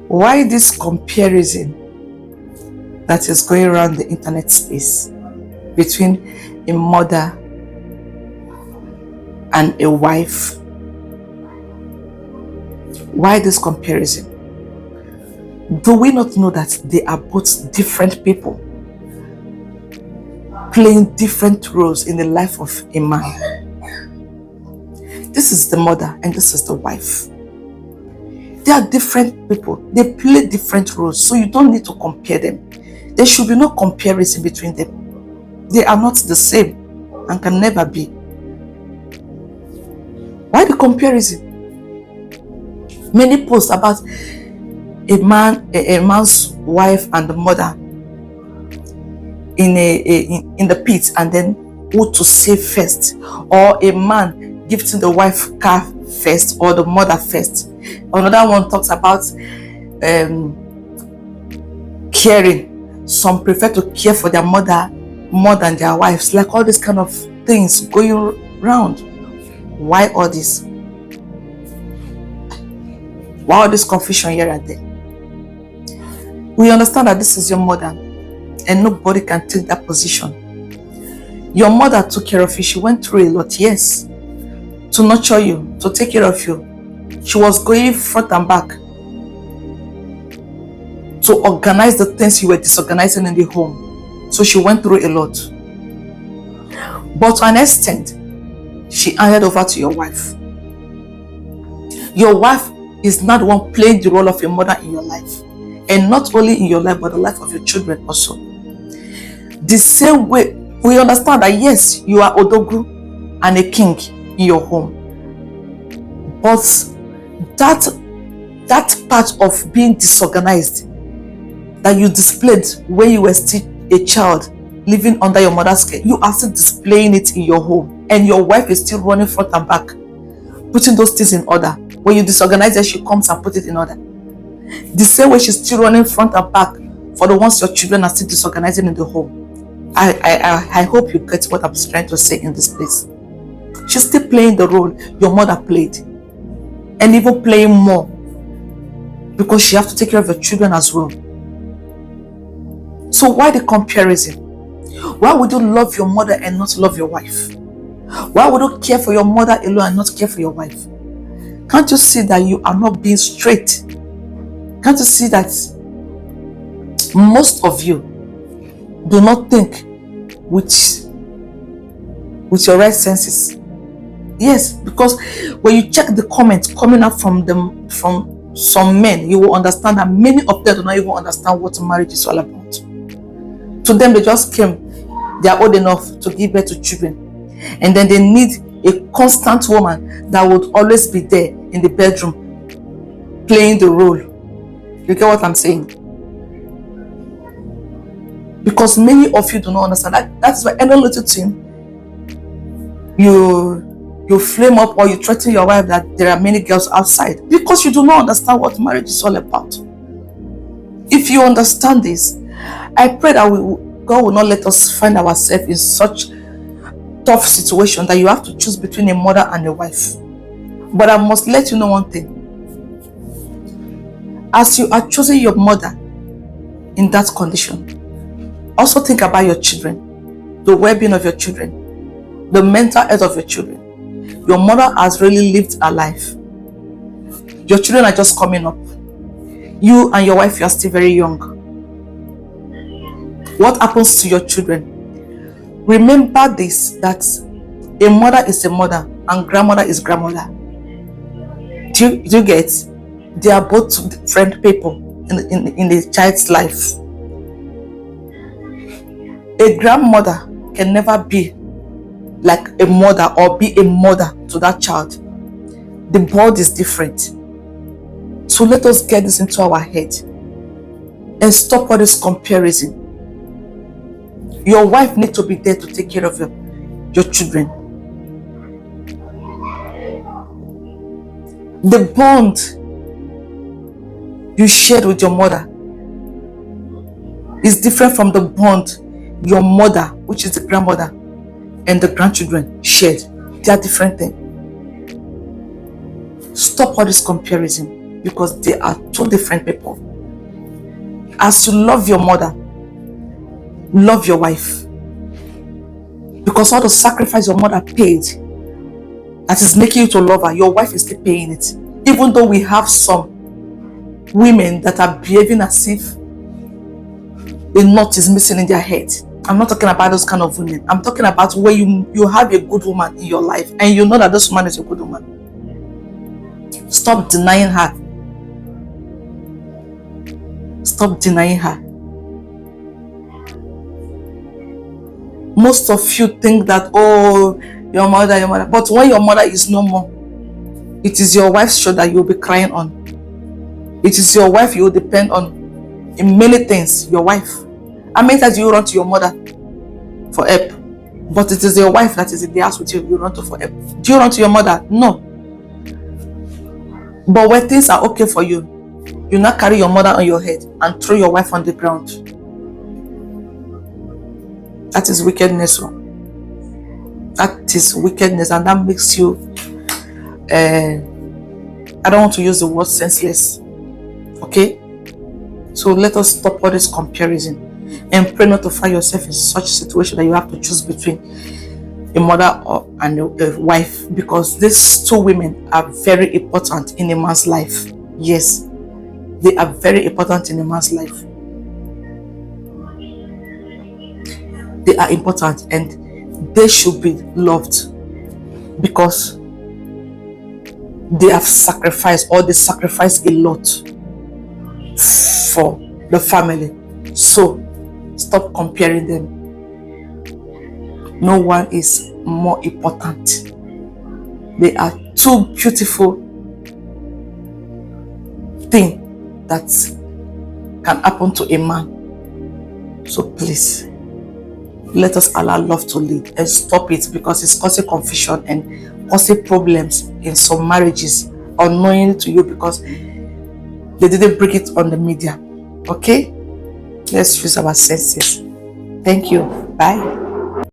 Why this comparison that is going around the internet space between a mother and a wife? Why this comparison? Do we not know that they are both different people, playing different roles in the life of a man? This is the mother and this is the wife. They are different people. They play different roles, so you don't need to compare them. There should be no comparison between them. They are not the same and can never be. Why the comparison? Many posts about a man's wife and the mother in the pit, and then who to save first, or a man gifting the wife car first or the mother first. Another one talks about caring. Some prefer to care for their mother more than their wives. Like all these kind of things going around. Why all this? Why all this confusion here and there? We understand that this is your mother and nobody can take that position. Your mother took care of you. She went through a lot, yes, to nurture you, to take care of you. She was going front and back to organize the things you were disorganizing in the home. So she went through a lot. But to an extent, she handed over to your wife. Your wife is not the one playing the role of a mother in your life. And not only in your life, but the life of your children also. The same way, we understand that yes, you are Odogwu and a king in your home. But that part of being disorganized that you displayed when you were still a child living under your mother's care, you are still displaying it in your home, and your wife is still running front and back, putting those things in order. When you disorganize it, she comes and puts it in order. The same way she's still running front and back for the ones your children are still disorganizing in the home. I hope you get what I'm trying to say in this place. She's still playing the role your mother played, and even playing more, because she has to take care of your children as well. So why the comparison? Why would you love your mother and not love your wife? Why would you care for your mother alone and not care for your wife? Can't you see that you are not being straight? Can't you see that most of you do not think with your right senses? Yes, because when you check the comments coming up from some men, you will understand that many of them do not even understand what marriage is all about. To them, they just came, they are old enough to give birth to children, and then they need a constant woman that would always be there in the bedroom playing the role. You get what I'm saying? Because many of you do not understand that. That's why any little thing you flame up or you threaten your wife that there are many girls outside, because you do not understand what marriage is all about. If you understand this, I pray that God will not let us find ourselves in such tough situation that you have to choose between a mother and a wife. But I must let you know one thing. As you are choosing your mother in that condition, also think about your children, the well-being of your children, the mental health of your children. Your mother has really lived her life. Your children are just coming up. You and your wife, you are still very young. What happens to your children? Remember this, that a mother is a mother and grandmother is grandmother. Do you get? They are both different people in the child's life. A grandmother can never be like a mother or be a mother to that child. The bond is different. So let us get this into our head and stop all this comparison. Your wife needs to be there to take care of your children. The bond you shared with your mother is different from the bond your mother, which is the grandmother, and the grandchildren shared. They are different things. Stop all this comparison. because they are two different people. As you love your mother, love your wife, because all the sacrifice your mother paid that is making you to love her, your wife is still paying it. Even though we have some women that are behaving as if a knot is missing in their head. I'm not talking about those kind of women. I'm talking about where you have a good woman in your life and you know that this woman is a good woman. Stop denying her. Stop denying her. Most of you think that, oh, your mother. But when your mother is no more, it is your wife's shoulder you'll be crying on. It is your wife you will depend on in many things. Your wife. How many times do you run to your mother for help? But it is your wife that is in the house with you. You run to for help. Do you run to your mother? No. But when things are okay for you, you not carry your mother on your head and throw your wife on the ground. That is wickedness. That is wickedness, and that makes you, I don't want to use the word senseless. Okay? So let us stop all this comparison and pray not to find yourself in such a situation that you have to choose between a mother and a wife, because these two women are very important in a man's life. Yes, they are very important in a man's life. They are important and they should be loved because they have sacrificed, or they sacrifice a lot for the family. So stop comparing them. No one is more important. They are two beautiful things that can happen to a man. So please, let us allow love to lead and stop it, because it's causing confusion and causing problems in some marriages unknowingly to you because they didn't bring it on the media. Okay? Let's use our senses. Thank you. Bye.